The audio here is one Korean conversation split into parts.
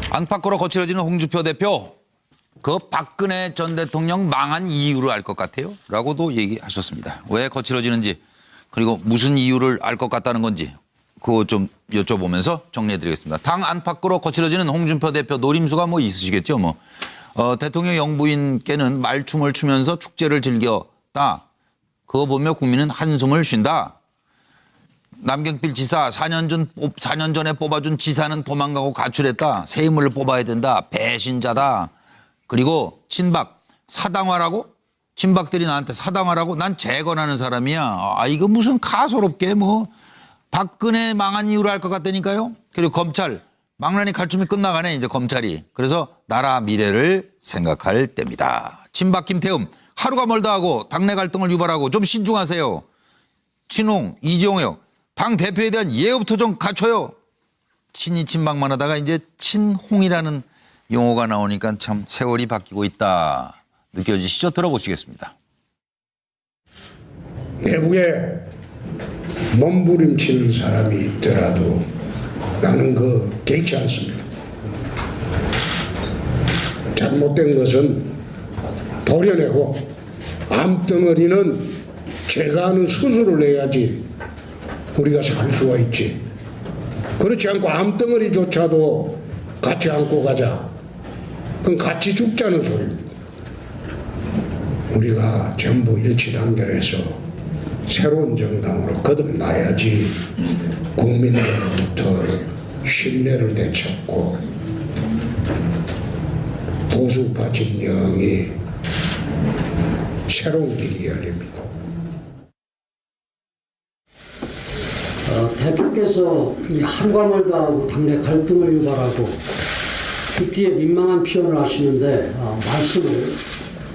안팎으로 거칠어지는 홍준표 대표. 그 박근혜 전 대통령 망한 이유를 알 것 같아요. 라고도 얘기하셨습니다. 왜 거칠어지는지 그리고 무슨 이유를 알 것 같다는 건지 그거 좀 여쭤보면서 정리해드리겠습니다. 당 안팎으로 거칠어지는 홍준표 대표 노림수가 뭐 있으시겠죠. 뭐 대통령 영부인께는 말춤을 추면서 축제를 즐겼다. 그거 보며 국민은 한숨을 쉰다. 남경필 지사 4년 전에 뽑아준 지사는 도망가고 가출했다. 새 인물을 뽑아야 된다. 배신자다. 그리고 친박 사당화라고? 친박들이 나한테 사당화라고? 난 재건하는 사람이야. 이거 무슨 가소롭게 뭐 박근혜 망한 이유를 알 것 같다니까요. 그리고 검찰 망나니 칼춤이 끝나가네 이제 검찰이. 그래서 나라 미래를 생각할 때입니다. 친박 김태흠 하루가 멀다 하고 당내 갈등을 유발하고 좀 신중하세요. 친홍 이종혁 당 대표에 대한 예우부터 좀 갖춰요. 친이 친박만 하다가 이제 친홍이라는 용어가 나오니까 참 세월이 바뀌고 있다 느껴지시죠? 들어보시겠습니다. 내부에 몸부림치는 사람이 있더라도 나는 개의치 않습니다. 잘못된 것은 도려내고 암덩어리는 제가 하는 수술을 해야지 우리가 살 수가 있지. 그렇지 않고 암덩어리조차도 같이 안고 가자. 그럼 같이 죽자는 소리입니다. 우리가 전부 일치단결해서 새로운 정당으로 거듭나야지 국민으로부터 신뢰를 되찾고 보수파 진영이 새로운 길이 열립니다. 대표께서 하루가 멀다 하고 당내 갈등을 유발하고 듣기에 민망한 표현을 하시는데 말씀을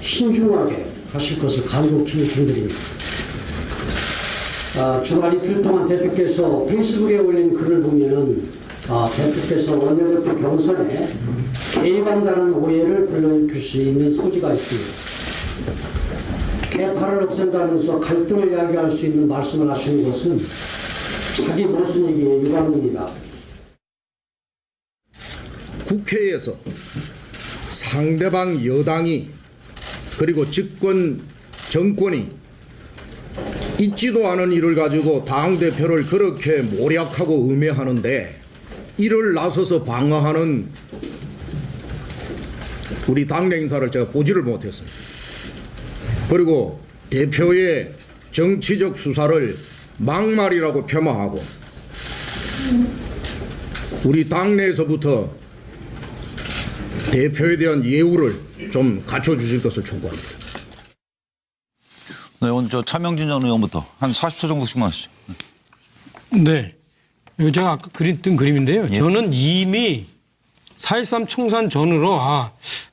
신중하게 하실 것을 간곡히 당드립니다. 주말 이틀 동안 대표께서 페이스북에 올린 글을 보면 대표께서 원내대표 경선에 개입한다는 오해를 불러일으킬 수 있는 소지가 있습니다. 개파를 없앤다면서 갈등을 이야기할 수 있는 말씀을 하시는 것은 자기 모순이기에 유감입니다. 국회에서 상대방 여당이 그리고 정권이 있지도 않은 일을 가지고 당대표를 그렇게 모략하고 음해하는데 이를 나서서 방어하는 우리 당내 인사를 제가 보지를 못했습니다. 그리고 대표의 정치적 수사를 막말이라고 폄하하고 우리 당내에서부터 대표에 대한 예우를 좀 갖춰주실 것을 촉구합니다. 네, 오늘 차명진 전 의원부터 한 40초 정도씩만 하시죠. 네. 이거 제가 아까 그렸던 그림인데요. 예. 저는 이미 4.13 총선 전으로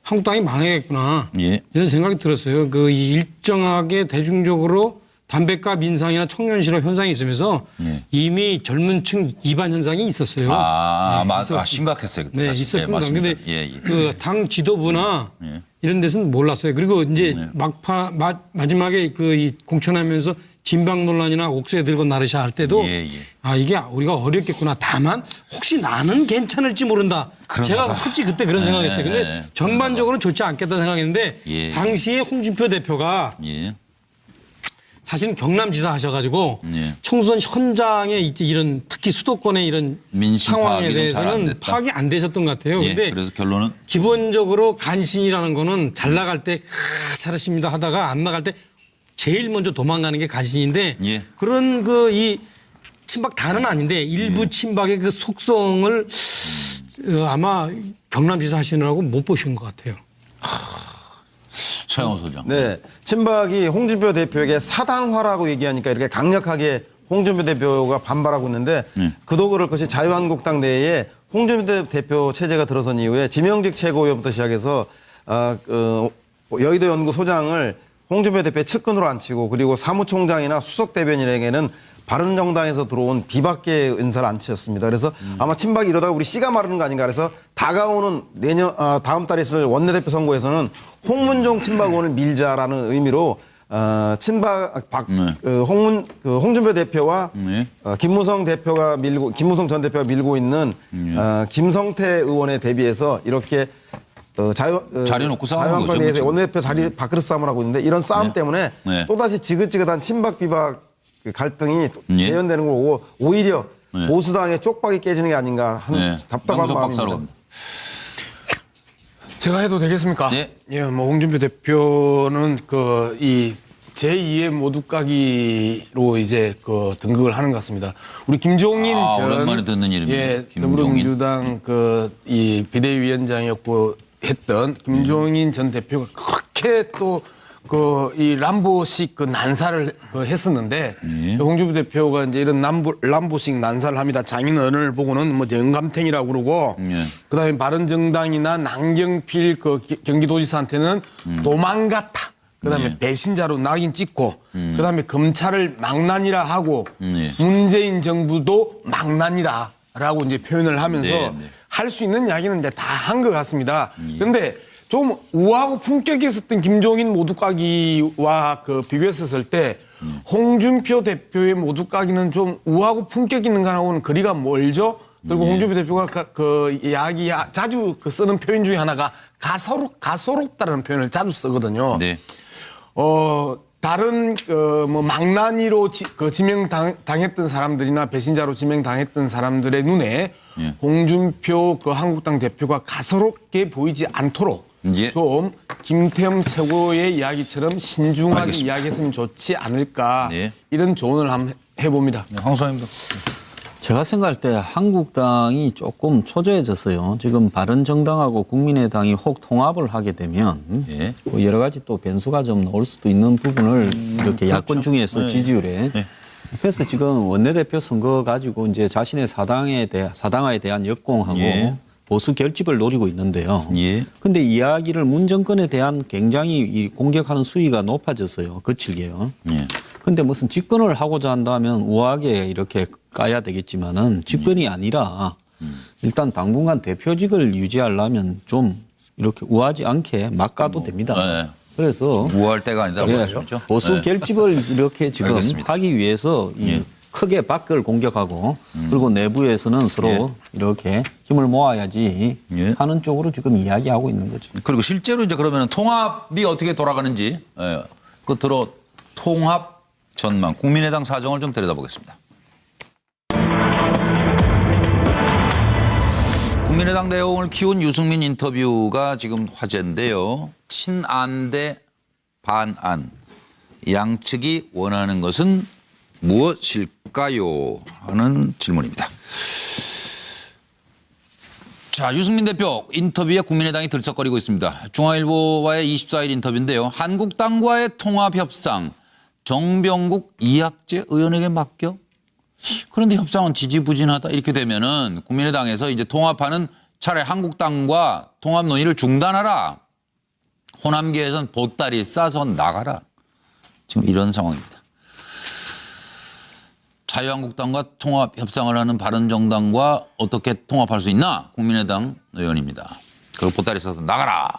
한국당이 망해겠구나. 예. 이런 생각이 들었어요. 일정하게 대중적으로 담배값 인상이나 청년 실업 현상이 있으면서 예. 이미 젊은 층 이반 현상이 있었어요. 심각했어요. 그때 네, 사실. 있었군요. 맞습니다. 근데 당 지도부나 이런 데서는 몰랐어요. 그리고 이제 마지막에 이 공천하면서 진박 논란이나 옥새 들고 나르샤 할 때도 이게 우리가 어렵겠구나. 다만 혹시 나는 괜찮을지 모른다. 제가 솔직히 그때 그런 생각했어요. 근데 전반적으로는 좋지 않겠다 생각했는데 당시에 홍준표 대표가 사실은 경남지사 하셔가지고 총선 현장에 이런 특히 수도권의 이런 상황에 대해서는 파악이 안 되셨던 것 같아요. 근데 그래서 결론은 기본적으로 간신이라는 거는 잘 나갈 때 잘하십니다 하다가 안 나갈 때 제일 먼저 도망가는 게 간신인데 그런 이 친박 다는 아닌데 일부 친박의 그 속성을 아마 경남지사 하시느라고 못 보신 것 같아요. 최영호 소장. 네, 친박이 홍준표 대표에게 사당화라고 얘기하니까 이렇게 강력하게 홍준표 대표가 반발하고 있는데 그도 그럴 것이 자유한국당 내에 홍준표 대표 체제가 들어선 이후에 지명직 최고위원부터 시작해서 여의도 연구 소장을 홍준표 대표의 측근으로 앉히고 그리고 사무총장이나 수석 대변인에게는 바른정당에서 들어온 비박계 인사를 앉히셨습니다. 그래서 아마 친박이 이러다가 우리 씨가 마르는 거 아닌가. 그래서 다가오는 다음 달에 있을 원내대표 선거에서는 홍문종 친박 의원을 밀자라는 의미로 친박 홍준표 대표와 김무성 대표가 김무성 전 대표가 밀고 있는 김성태 의원에 대비해서 이렇게 자리 놓고 싸우는 자유한국당 거죠, 내에서 그렇죠. 원내대표 자리 밥그릇 싸움을 하고 있는데 이런 싸움 때문에 또다시 지긋지긋한 친박 비박 갈등이 재현되는 거고 오히려 보수당의 쪽박이 깨지는 게 아닌가 하는 답답한 양석 박사로 마음입니다. 갑니다. 제가 해도 되겠습니까? 네. 예, 뭐 홍준표 대표는 이 제2의 모두까기로 이제 등극을 하는 것 같습니다. 우리 김종인 전 오랜만에 듣는 이름이에요. 예, 김종인. 더불어민주당 이 비대위원장이었고 했던 김종인 전 대표가 그렇게 또 이 람보식 난사를 했었는데 홍준표 대표가 이제 이런 람보식 난사를 합니다. 장인어른을 보고는 뭐 영감탱이라고 그러고 그다음에 바른정당이나 남경필 경기도지사한테는 도망갔다. 그다음에 배신자로 낙인 찍고 그다음에 검찰을 망난이라 하고 문재인 정부도 망난이다라고 이제 표현을 하면서 할 수 있는 이야기는 이제 다 한 것 같습니다. 그런데 좀 우아하고 품격이 있었던 김종인 모두까기와 비교했었을 때 홍준표 대표의 모두까기는 좀 우아하고 품격 있는 거하고는 거리가 멀죠. 그리고 홍준표 대표가 이야기 자주 쓰는 표현 중에 하나가 가소롭다는 표현을 자주 쓰거든요. 네. 다른 뭐 망나니로 지명당했던 사람들이나 배신자로 지명당했던 사람들의 눈에 홍준표 한국당 대표가 가소롭게 보이지 않도록 좀 김태형 최고의 이야기처럼 신중하게 알겠습니다. 이야기했으면 좋지 않을까 이런 조언을 한번 해봅니다. 황 소장님도. 제가 생각할 때 한국당이 조금 초조해졌어요. 지금 바른정당하고 국민의당이 혹 통합을 하게 되면 뭐 여러 가지 또 변수가 좀 나올 수도 있는 부분을 이렇게 야권 중에서 지지율에. 그래서 지금 원내대표 선거 가지고 이제 자신의 사당화에 대한 역공하고 보수 결집을 노리고 있는데요. 근데 이야기를 문 정권에 대한 굉장히 공격하는 수위가 높아졌어요. 거칠게요. 근데 무슨 집권을 하고자 한다면 우아하게 이렇게 까야 되겠지만은 집권이 아니라 일단 당분간 대표직을 유지하려면 좀 이렇게 우아하지 않게 막 까도 됩니다. 그래서 우아할 때가 아니다. 그렇죠. 보수 결집을 이렇게 지금 알겠습니다. 하기 위해서 크게 밖을 공격하고 그리고 내부에서는 서로 이렇게 힘을 모아야지 하는 쪽으로 지금 이야기하고 있는 거죠. 그리고 실제로 이제 그러면 통합이 어떻게 돌아가는지 끝으로 통합 전망, 국민의당 사정을 좀 들여다보겠습니다. 국민의당 내용을 키운 유승민 인터뷰가 지금 화제인데요. 친안 대 반안. 양측이 원하는 것은 무엇일까요? 하는 질문입니다. 자, 유승민 대표 인터뷰에 국민의당이 들썩거리고 있습니다. 중앙일보와의 24일 인터뷰인데요. 한국당과의 통합협상 정병국 이학재 의원에게 맡겨? 그런데 협상은 지지부진하다 이렇게 되면은 국민의당에서 이제 통합하는 차라리 한국당과 통합 논의를 중단하라. 호남계에선 보따리 싸서 나가라. 지금 이런 상황입니다. 자유한국당과 통합 협상을 하는 바른정당과 어떻게 통합할 수 있나? 국민의당 의원입니다. 그리고 보따리 싸서 나가라.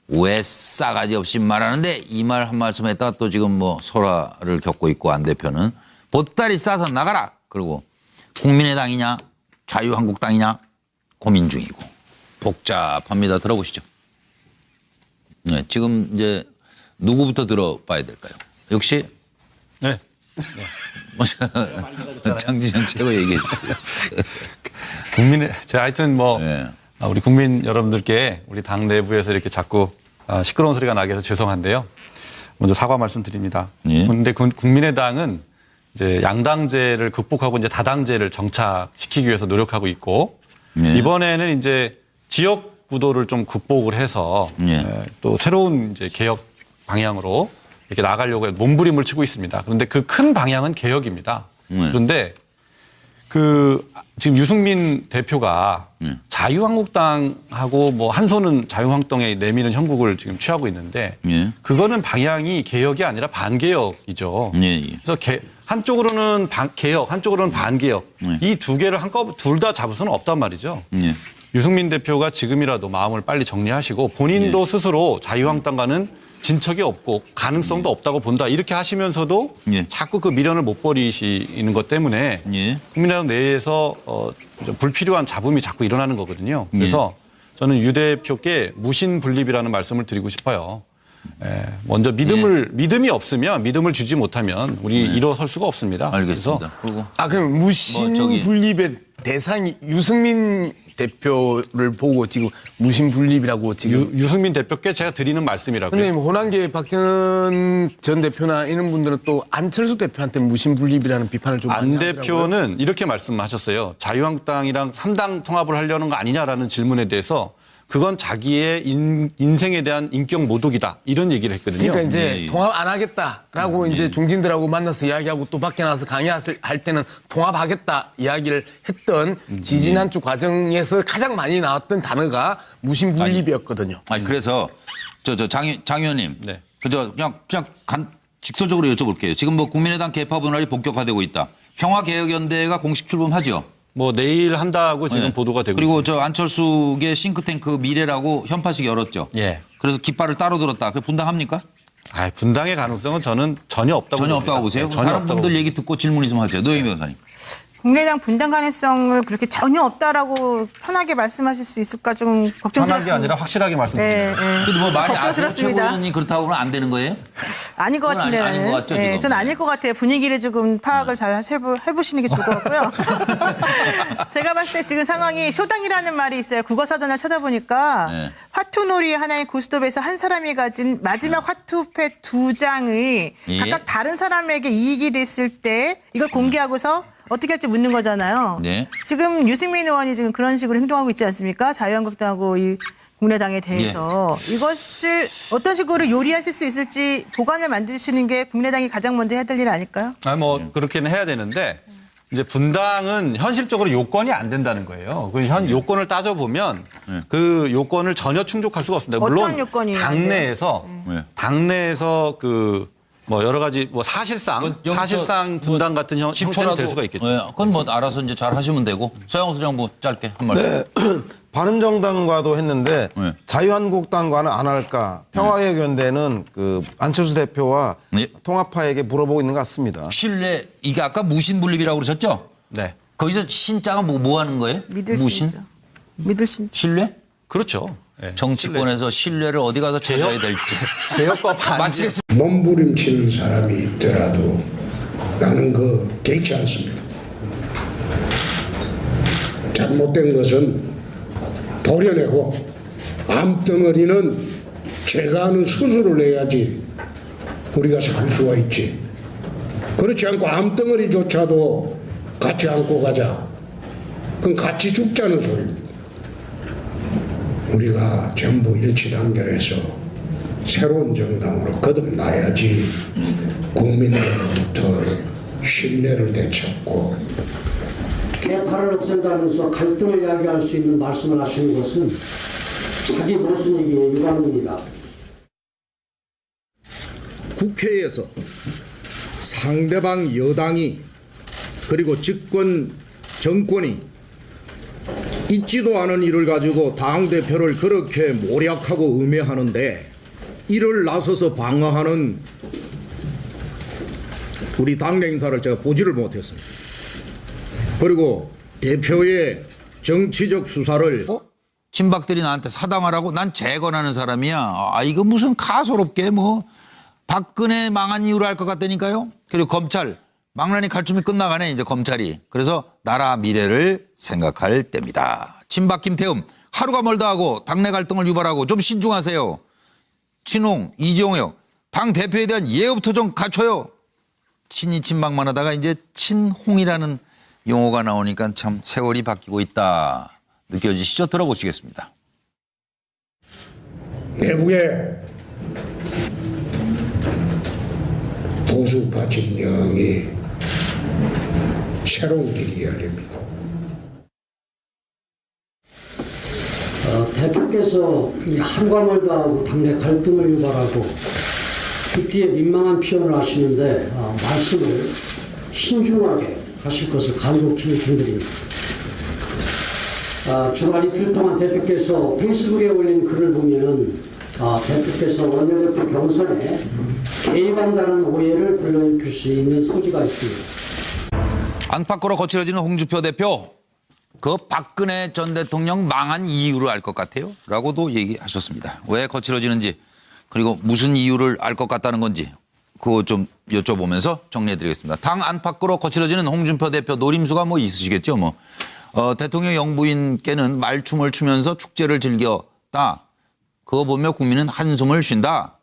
왜 싸가지 없이 말하는데 이 말 한 말씀 했다가 또 지금 뭐 설화를 겪고 있고 안 대표는 보따리 싸서 나가라. 그리고 국민의당이냐 자유한국당이냐 고민 중이고 복잡합니다. 들어보시죠. 네, 지금 이제 누구부터 들어봐야 될까요? 역시 네. 장진영 최고 얘기해 주세요. 제가 하여튼 우리 국민 여러분들께 우리 당 내부에서 이렇게 자꾸 시끄러운 소리가 나게 해서 죄송한데요. 먼저 사과 말씀드립니다. 그런데 국민의당은 이제 양당제를 극복하고 이제 다당제를 정착시키기 위해서 노력하고 있고 이번에는 이제 지역 구도를 좀 극복을 해서 또 새로운 이제 개혁 방향으로 이렇게 나가려고 몸부림을 치고 있습니다. 그런데 그 큰 방향은 개혁입니다. 그런데 지금 유승민 대표가 자유한국당하고 뭐 한 손은 자유한국당에 내미는 형국을 지금 취하고 있는데 그거는 방향이 개혁이 아니라 반개혁이죠. 그래서 한쪽으로는 개혁, 한쪽으로는 반개혁. 이 두 개를 한꺼번에 둘 다 잡을 수는 없단 말이죠. 유승민 대표가 지금이라도 마음을 빨리 정리하시고 본인도 스스로 자유한국당과는 진척이 없고 가능성도 없다고 본다. 이렇게 하시면서도 예. 자꾸 그 미련을 못 버리시는 것 때문에 예. 국민의당 내에서 불필요한 잡음이 자꾸 일어나는 거거든요. 그래서 저는 유 대표께 무신분립이라는 말씀을 드리고 싶어요. 먼저 믿음이 없으면 믿음을 주지 못하면 우리 일어설 수가 없습니다. 알겠습니다. 그리고 그럼 무신분립의 대상이 유승민 대표를 보고 지금 무신분립이라고 지금. 유승민 대표께 제가 드리는 말씀이라고요. 선생님, 호남계 박정현 전 대표나 이런 분들은 또 안철수 대표한테 무신분립이라는 비판을 좀 많이 안 하더라고요. 대표는 이렇게 말씀하셨어요. 자유한국당이랑 3당 통합을 하려는 거 아니냐라는 질문에 대해서 그건 자기의 인생에 대한 인격 모독이다. 이런 얘기를 했거든요. 그러니까 이제 통합 안 하겠다라고 이제 중진들하고 만나서 이야기하고 또 밖에 나가서 강의할 때는 통합하겠다 이야기를 했던 지지난주 과정에서 가장 많이 나왔던 단어가 무신분립이었거든요. 아니 그래서 장 의원님, 네. 그냥 직설적으로 여쭤볼게요. 지금 뭐 국민의당 개파 분할이 본격화되고 있다. 평화개혁연대가 공식 출범하죠. 뭐 내일 한다고 지금 보도가 되고 그리고 있습니다. 저 안철수의 싱크탱크 미래라고 현파식 열었죠. 예. 그래서 깃발을 따로 들었다. 그 분당합니까? 분당의 가능성은 저는 전혀 없다고 전혀 봅니다. 없다고 보세요. 네, 전혀 다른 없다고 분들 얘기 듣고 질문이 좀 하세요. 노영희 변호사님. 국민의당 분당 가능성을 그렇게 전혀 없다라고 편하게 말씀하실 수 있을까 좀 걱정스럽습니다. 편하게 아니라 확실하게 말씀드립니다. 그래도 뭐 많이 아세요? 걱정스럽습니다. 최고위원이 그렇다고 하면 안 되는 거예요? 아닐 것 그건 같은데. 아닌 것 같죠, 지금? 전 아닐 것 같아요. 분위기를 조금 파악을 잘 해보시는 게 좋을 것 같고요. 제가 봤을 때 지금 상황이 쇼당이라는 말이 있어요. 국어사전을 찾아보니까 네. 화투놀이 하나의 고스톱에서 한 사람이 가진 마지막 화투패 2장이 예. 각각 다른 사람에게 이익이 됐을 때 이걸 공개하고서 어떻게 할지 묻는 거잖아요. 네. 지금 유승민 의원이 지금 그런 식으로 행동하고 있지 않습니까? 자유한국당하고 이 국민의당에 대해서 이것을 어떤 식으로 요리하실 수 있을지 보관을 만드시는 게 국민의당이 가장 먼저 해야 될 일 아닐까요? 뭐 그렇게는 해야 되는데 이제 분당은 현실적으로 요건이 안 된다는 거예요. 그 요건을 따져보면 그 요건을 전혀 충족할 수가 없습니다. 물론 어떤 요건이 당내에서 그 뭐 여러 가지 뭐 사실상 분당 같은 형태는 될 수가 있겠죠. 네, 그건 뭐 알아서 이제 잘 하시면 되고. 서영호 소장 뭐 짧게 한 말씀. 네. 바른정당과도 했는데 네. 자유한국당과는 안 할까. 평화개혁연대는 그 안철수 대표와 네. 통합파에게 물어보고 있는 것 같습니다. 신뢰 이게 아까 무신분립이라고 그러셨죠? 네. 거기서 신자가 뭐 하는 거예요? 믿을 무신? 신죠. 믿을 신. 신뢰? 그렇죠. 네. 정치권에서 신뢰를 어디 가서 찾아야 될지. 개혁과 반대. 마치겠습니다. 몸부림치는 사람이 있더라도 나는 그 개의치 않습니다. 잘못된 것은 도려내고 암덩어리는 제가 하는 수술을 해야지 우리가 살 수가 있지. 그렇지 않고 암덩어리조차도 같이 안고 가자. 그건 같이 죽자는 소리입니다. 우리가 전부 일치단결해서 새로운 정당으로 거듭나야지 국민으로부터 신뢰를 되찾고 개파를 없앤다면서 갈등을 이야기할 수 있는 말씀을 하시는 것은 자기 모순이기에 유감입니다. 국회에서 상대방 여당이 그리고 정권이 있지도 않은 일을 가지고 당대표를 그렇게 모략하고 음해하는데 이를 나서서 방어하는 우리 당내 인사를 제가 보지를 못했습니다. 그리고 대표의 정치적 수사를 친박들이 나한테 사당하라고 난 재건하는 사람이야. 이거 무슨 가소롭게 뭐 박근혜 망한 이유로 할 것 같다니까요. 그리고 검찰 망나니 칼춤이 끝나가네 이제 검찰이. 그래서 나라 미래를 생각할 때입니다. 친박 김태흠 하루가 멀다 하고 당내 갈등을 유발하고 좀 신중하세요. 친홍 이종혁 당 대표에 대한 예의부터 좀 갖춰요. 친이 친박만 하다가 이제 친홍이라는 용어가 나오니까 참 세월이 바뀌고 있다 느껴지시죠? 들어보시겠습니다. 내부에 보수파 진영이 새로운 길이 열립니다. 대표께서 하루가 멀다 하고 당내 갈등을 유발하고 듣기에 민망한 표현을 하시는데 말씀을 신중하게 하실 것을 간곡히 드립니다. 주말 이틀 동안 대표께서 페이스북에 올린 글을 보면 대표께서 원내대표 경선에 개입한다는 오해를 불러일으킬 수 있는 소지가 있습니다. 안팎으로 거칠어지는 홍준표 대표, 그 박근혜 전 대통령 망한 이유를 알 것 같아요? 라고도 얘기하셨습니다. 왜 거칠어지는지, 그리고 무슨 이유를 알 것 같다는 건지 그거 좀 여쭤보면서 정리해드리겠습니다. 당 안팎으로 거칠어지는 홍준표 대표 노림수가 뭐 있으시겠죠. 대통령 영부인께는 말춤을 추면서 축제를 즐겼다. 그거 보며 국민은 한숨을 쉰다.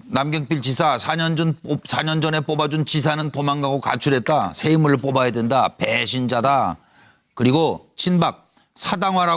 남경필 지사 4년 전에 뽑아준 지사는 도망가고 가출했다. 새 인물을 뽑아야 된다. 배신자다. 그리고 친박 사당화라고